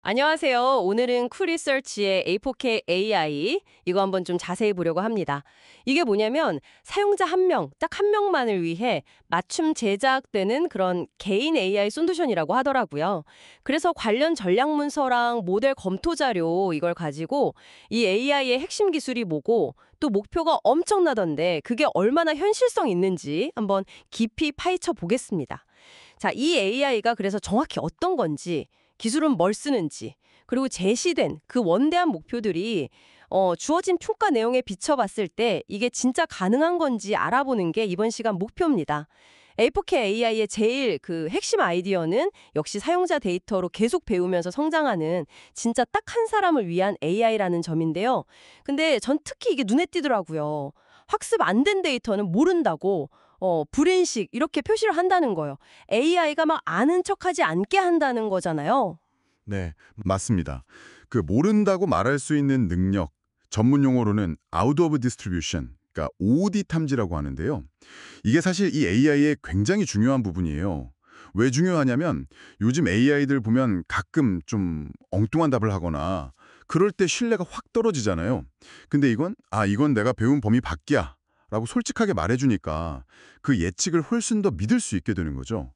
안녕하세요. 오늘은 쿨리서치의 A4K AI 이거 한번 좀 자세히 보려고 합니다. 이게 뭐냐면 사용자 한 명, 딱 한 명만을 위해 맞춤 제작되는 그런 개인 AI 솔루션이라고 하더라고요. 그래서 관련 전략 문서랑 모델 검토 자료 이걸 가지고 이 AI의 핵심 기술이 뭐고 또 목표가 엄청나던데 그게 얼마나 현실성 있는지 한번 깊이 파헤쳐 보겠습니다. 자, 이 AI가 그래서 정확히 어떤 건지 기술은 뭘 쓰는지, 그리고 제시된 그 원대한 목표들이 주어진 평가 내용에 비춰봤을 때 이게 진짜 가능한 건지 알아보는 게 이번 시간 목표입니다. A4K AI의 제일 그 핵심 아이디어는 역시 사용자 데이터로 계속 배우면서 성장하는 진짜 딱 한 사람을 위한 AI라는 점인데요. 근데 전 특히 이게 눈에 띄더라고요. 학습 안 된 데이터는 모른다고 불인식 이렇게 표시를 한다는 거예요. AI가 막 아는 척하지 않게 한다는 거잖아요. 네, 맞습니다. 그 모른다고 말할 수 있는 능력, 전문 용어로는 out of distribution, 그러니까 OD 탐지라고 하는데요. 이게 사실 이 AI의 굉장히 중요한 부분이에요. 왜 중요하냐면 요즘 AI들 보면 가끔 좀 엉뚱한 답을 하거나 그럴 때 신뢰가 확 떨어지잖아요. 근데 이건 내가 배운 범위 밖이야 라고 솔직하게 말해주니까 그 예측을 훨씬 더 믿을 수 있게 되는 거죠.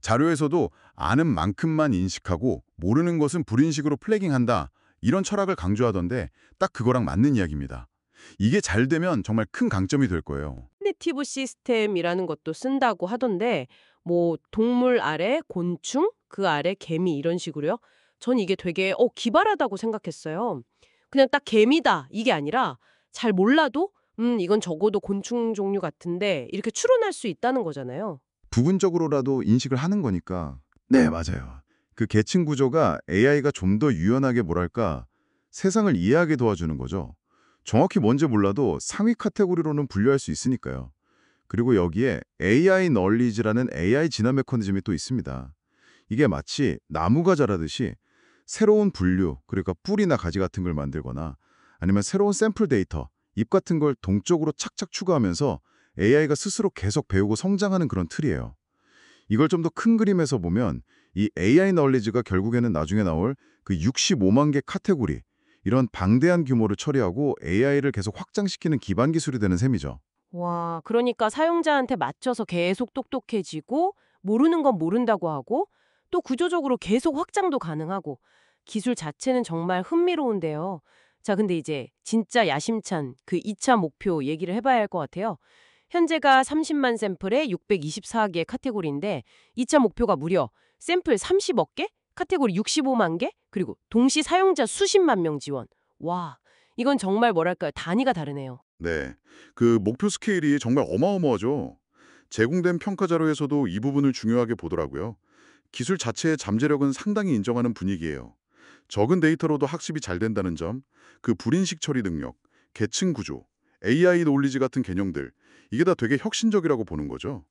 자료에서도 아는 만큼만 인식하고 모르는 것은 불인식으로 플래깅한다. 이런 철학을 강조하던데 딱 그거랑 맞는 이야기입니다. 이게 잘 되면 정말 큰 강점이 될 거예요. 코그니티브 시스템이라는 것도 쓴다고 하던데 뭐 동물 아래 곤충, 그 아래 개미 이런 식으로요. 전 이게 되게 기발하다고 생각했어요. 그냥 딱 개미다 이게 아니라 잘 몰라도 이건 적어도 곤충 종류 같은데 이렇게 추론할 수 있다는 거잖아요. 부분적으로라도 인식을 하는 거니까. 네, 맞아요. 그 계층 구조가 AI가 좀 더 유연하게 뭐랄까 세상을 이해하게 도와주는 거죠. 정확히 뭔지 몰라도 상위 카테고리로는 분류할 수 있으니까요. 그리고 여기에 AI 널리지라는 AI 진화 메커니즘이 또 있습니다. 이게 마치 나무가 자라듯이 새로운 분류, 그러니까 뿌리나 가지 같은 걸 만들거나 아니면 새로운 샘플 데이터, 잎 같은 걸 동적으로 착착 추가하면서 AI가 스스로 계속 배우고 성장하는 그런 틀이에요. 이걸 좀 더 큰 그림에서 보면 이 AI 널리지가 결국에는 나중에 나올 그 65만 개 카테고리, 이런 방대한 규모를 처리하고 AI를 계속 확장시키는 기반 기술이 되는 셈이죠. 와, 그러니까 사용자한테 맞춰서 계속 똑똑해지고 모르는 건 모른다고 하고 또 구조적으로 계속 확장도 가능하고 기술 자체는 정말 흥미로운데요. 자, 근데 이제 진짜 야심찬 그 2차 목표 얘기를 해봐야 할 것 같아요. 현재가 30만 샘플에 624개 카테고리인데 2차 목표가 무려 샘플 30억 개, 카테고리 65만 개, 그리고 동시 사용자 수십만 명 지원. 와, 이건 정말 뭐랄까요? 단위가 다르네요. 네, 그 목표 스케일이 정말 어마어마하죠. 제공된 평가 자료에서도 이 부분을 중요하게 보더라고요. 기술 자체의 잠재력은 상당히 인정하는 분위기예요. 적은 데이터로도 학습이 잘 된다는 점, 그 불인식 처리 능력, 계층 구조, AI 논리지 같은 개념들, 이게 다 되게 혁신적이라고 보는 거죠.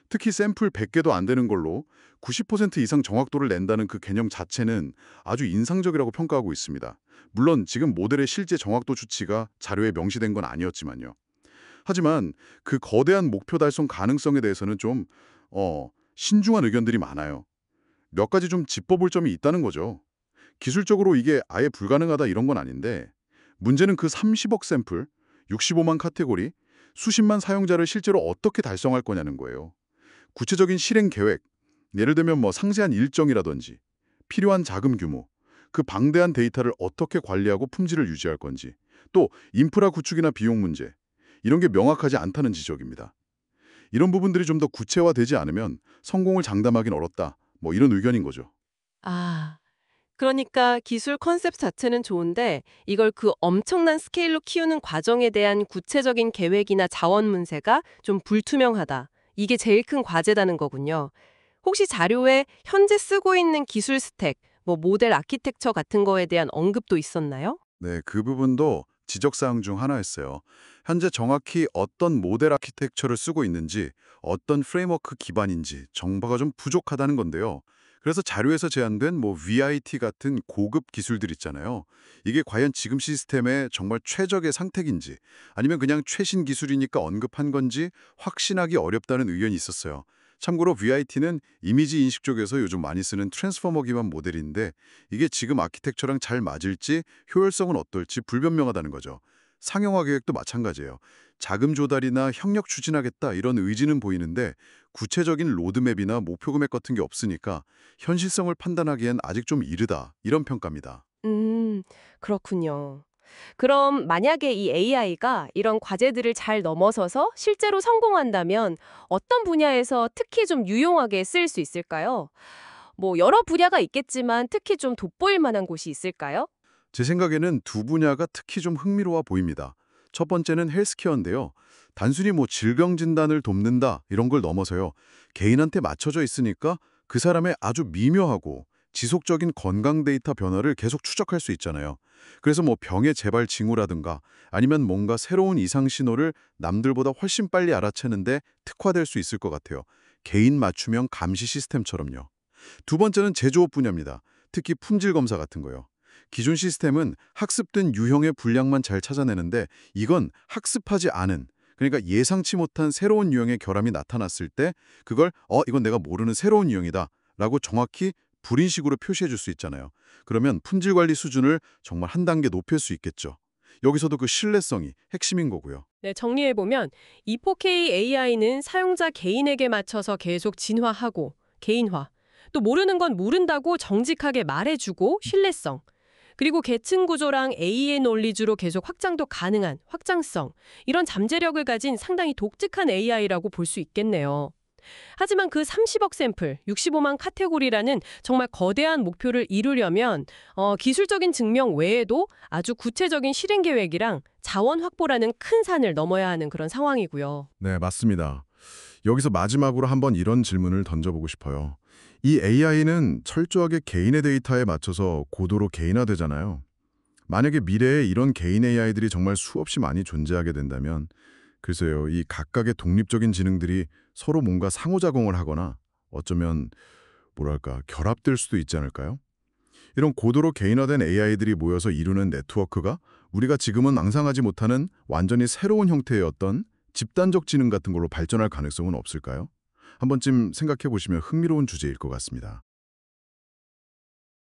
특히 샘플 100개도 안 되는 걸로 90% 이상 정확도를 낸다는 그 개념 자체는 아주 인상적이라고 평가하고 있습니다. 물론 지금 모델의 실제 정확도 수치가 자료에 명시된 건 아니었지만요. 하지만 그 거대한 목표 달성 가능성에 대해서는 좀 신중한 의견들이 많아요. 몇 가지 좀 짚어볼 점이 있다는 거죠. 기술적으로 이게 아예 불가능하다 이런 건 아닌데 문제는 그 30억 샘플, 65만 카테고리, 수십만 사용자를 실제로 어떻게 달성할 거냐는 거예요. 구체적인 실행 계획, 예를 들면 뭐 상세한 일정이라든지 필요한 자금 규모, 그 방대한 데이터를 어떻게 관리하고 품질을 유지할 건지, 또 인프라 구축이나 비용 문제, 이런 게 명확하지 않다는 지적입니다. 이런 부분들이 좀 더 구체화되지 않으면 성공을 장담하긴 어렵다. 뭐 이런 의견인 거죠. 아, 그러니까 기술 컨셉 자체는 좋은데 이걸 그 엄청난 스케일로 키우는 과정에 대한 구체적인 계획이나 자원 문세가 좀 불투명하다. 이게 제일 큰 과제다는 거군요. 혹시 자료에 현재 쓰고 있는 기술 스택, 뭐 모델 아키텍처 같은 거에 대한 언급도 있었나요? 네, 그 부분도 지적사항 중 하나였어요. 현재 정확히 어떤 모델 아키텍처를 쓰고 있는지, 어떤 프레임워크 기반인지 정보가 좀 부족하다는 건데요. 그래서 자료에서 제안된 뭐 VIT 같은 고급 기술들 있잖아요. 이게 과연 지금 시스템의 정말 최적의 상택인지 아니면 그냥 최신 기술이니까 언급한 건지 확신하기 어렵다는 의견이 있었어요. 참고로 VIT는 이미지 인식 쪽에서 요즘 많이 쓰는 트랜스포머 기반 모델인데 이게 지금 아키텍처랑 잘 맞을지 효율성은 어떨지 불분명하다는 거죠. 상용화 계획도 마찬가지예요. 자금 조달이나 협력 추진하겠다 이런 의지는 보이는데 구체적인 로드맵이나 목표 금액 같은 게 없으니까 현실성을 판단하기엔 아직 좀 이르다 이런 평가입니다. 그렇군요. 그럼 만약에 이 AI가 이런 과제들을 잘 넘어서서 실제로 성공한다면 어떤 분야에서 특히 좀 유용하게 쓰일 수 있을까요? 뭐 여러 분야가 있겠지만 특히 좀 돋보일 만한 곳이 있을까요? 제 생각에는 두 분야가 특히 좀 흥미로워 보입니다. 첫 번째는 헬스케어인데요. 단순히 뭐 질병 진단을 돕는다 이런 걸 넘어서요. 개인한테 맞춰져 있으니까 그 사람의 아주 미묘하고 지속적인 건강 데이터 변화를 계속 추적할 수 있잖아요. 그래서 뭐 병의 재발 징후라든가 아니면 뭔가 새로운 이상 신호를 남들보다 훨씬 빨리 알아채는데 특화될 수 있을 것 같아요. 개인 맞춤형 감시 시스템처럼요. 두 번째는 제조업 분야입니다. 특히 품질 검사 같은 거요. 기존 시스템은 학습된 유형의 분량만 잘 찾아내는데 이건 학습하지 않은 그러니까 예상치 못한 새로운 유형의 결함이 나타났을 때 그걸 이건 내가 모르는 새로운 유형이다 라고 정확히 불인식으로 표시해 줄 수 있잖아요. 그러면 품질 관리 수준을 정말 한 단계 높일 수 있겠죠. 여기서도 그 신뢰성이 핵심인 거고요. 네, 정리해보면 이 4K AI는 사용자 개인에게 맞춰서 계속 진화하고 개인화, 또 모르는 건 모른다고 정직하게 말해주고 신뢰성, 그리고 계층 구조랑 AI 논리주로 계속 확장도 가능한 확장성, 이런 잠재력을 가진 상당히 독특한 AI라고 볼 수 있겠네요. 하지만 그 30억 샘플, 65만 카테고리라는 정말 거대한 목표를 이루려면 기술적인 증명 외에도 아주 구체적인 실행 계획이랑 자원 확보라는 큰 산을 넘어야 하는 그런 상황이고요. 네, 맞습니다. 여기서 마지막으로 한번 이런 질문을 던져보고 싶어요. 이 AI는 철저하게 개인의 데이터에 맞춰서 고도로 개인화되잖아요. 만약에 미래에 이런 개인 AI들이 정말 수없이 많이 존재하게 된다면 글쎄요, 이 각각의 독립적인 지능들이 서로 뭔가 상호작용을 하거나 어쩌면 뭐랄까 결합될 수도 있지 않을까요? 이런 고도로 개인화된 AI들이 모여서 이루는 네트워크가 우리가 지금은 앙상하지 못하는 완전히 새로운 형태의 어떤 집단적 지능 같은 걸로 발전할 가능성은 없을까요? 한 번쯤 생각해 보시면 흥미로운 주제일 것 같습니다.